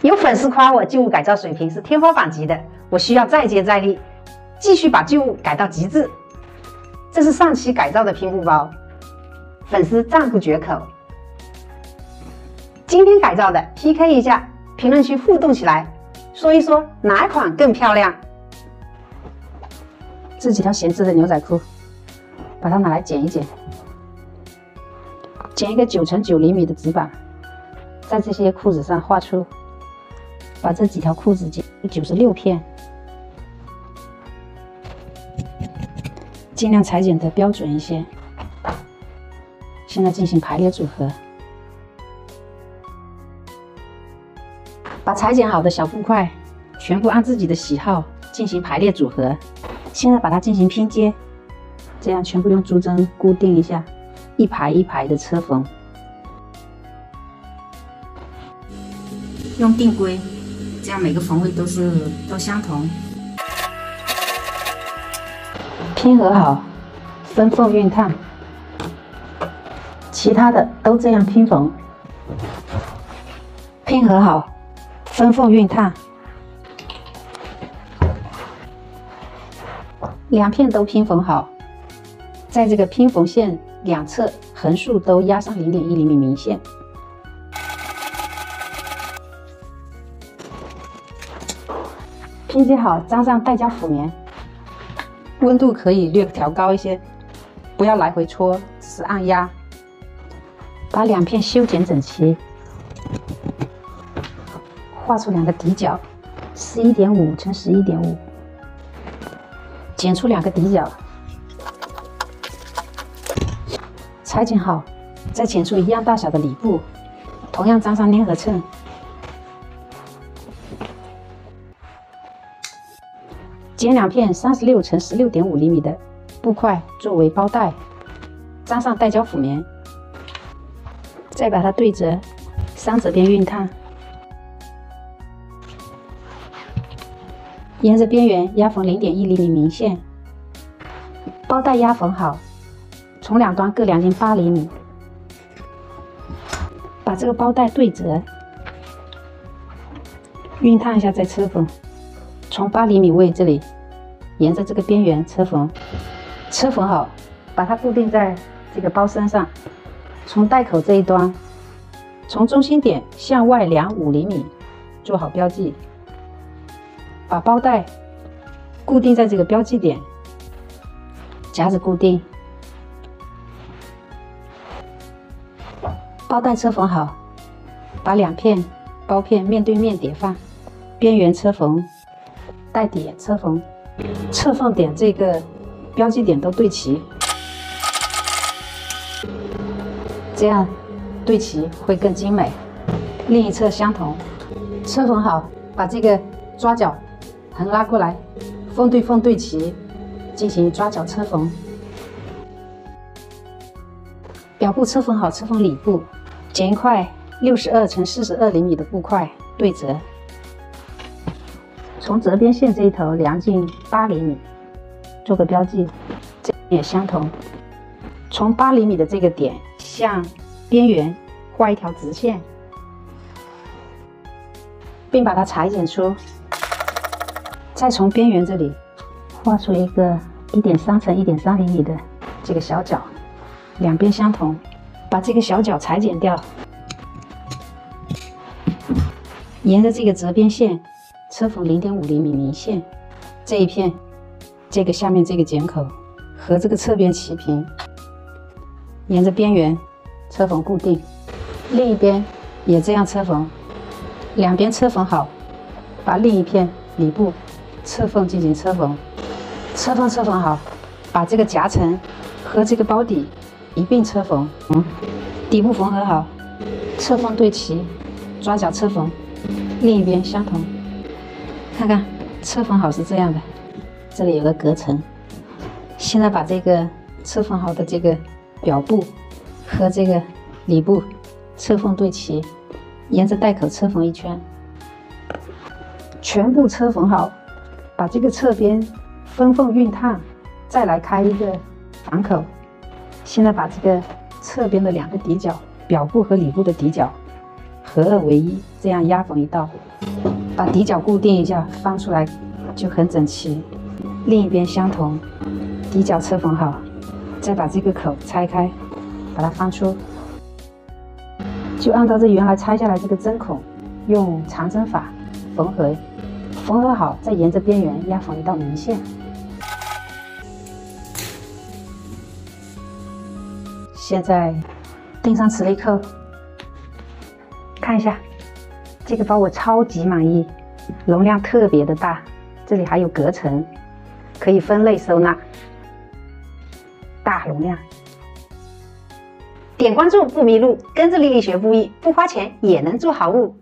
有粉丝夸我旧物改造水平是天花板级的，我需要再接再厉，继续把旧物改到极致。这是上期改造的拼布包，粉丝赞不绝口。今天改造的 PK 一下，评论区互动起来，说一说哪款更漂亮。这几条闲置的牛仔裤，把它拿来剪一剪，剪一个9乘9厘米的纸板，在这些裤子上画出。把这几条裤子剪96片，尽量裁剪得标准一些。现在进行排列组合，把裁剪好的小布块全部按自己的喜好进行排列组合。现在把它进行拼接，这样全部用竹针固定一下，一排一排的车缝，用定规。这样每个缝位都相同，拼合好，分缝熨烫，其他的都这样拼缝。拼合好，分缝熨烫，两片都拼缝好，在这个拼缝线两侧横竖都压上0.1厘米明线。拼接好，粘上带胶辅棉，温度可以略调高一些，不要来回搓，只是按压。把两片修剪整齐，画出两个底角，11.5乘11.5，剪出两个底角，裁剪好，再剪出一样大小的里布，同样粘上粘合衬。剪两片36乘16.5厘米的布块作为包带，粘上带胶辅棉，再把它对折，3折边熨烫，沿着边缘压缝0.1厘米明线，包带压缝好，从两端各量进8厘米，把这个包带对折，熨烫一下再车缝。从8厘米位这里，沿着这个边缘车缝，车缝好，把它固定在这个包身上。从带口这一端，从中心点向外量5厘米，做好标记。把包带固定在这个标记点，夹子固定。包带车缝好，把两片包片面对面叠放，边缘车缝。带点车缝，侧缝点这个标记点都对齐，这样对齐会更精美。另一侧相同，车缝好，把这个抓角横拉过来，缝对缝对齐，进行抓角车缝。表布车缝好，车缝里部，剪一块62乘42厘米的布块对折。从折边线这一头量进8厘米，做个标记，这也相同。从8厘米的这个点向边缘画一条直线，并把它裁剪出。再从边缘这里画出一个1.3乘1.3厘米的这个小角，两边相同，把这个小角裁剪掉，沿着这个折边线。车缝0.5厘米明线，这一片，这个下面这个剪口和这个侧边齐平，沿着边缘车缝固定，另一边也这样车缝，两边车缝好，把另一片里部侧缝进行车缝，车缝好，把这个夹层和这个包底一并车缝，底部缝合好，侧缝对齐，抓角车缝，另一边相同。看看车缝好是这样的，这里有个隔层。现在把这个车缝好的这个表布和这个里部车缝对齐，沿着带口车缝一圈，全部车缝好，把这个侧边分缝熨烫，再来开一个反口。现在把这个侧边的两个底角，表布和里部的底角合二为一，这样压缝一道，把底角固定一下，翻出来就很整齐。另一边相同，底角车缝好，再把这个口拆开，把它翻出，就按照这原来拆下来这个针孔，用长针法缝合，缝合好再沿着边缘压缝一道明线。现在钉上磁力扣，看一下这个包我超级满意，容量特别的大，这里还有隔层，可以分类收纳，大容量。点关注不迷路，跟着丽丽学布艺，不花钱也能做好物。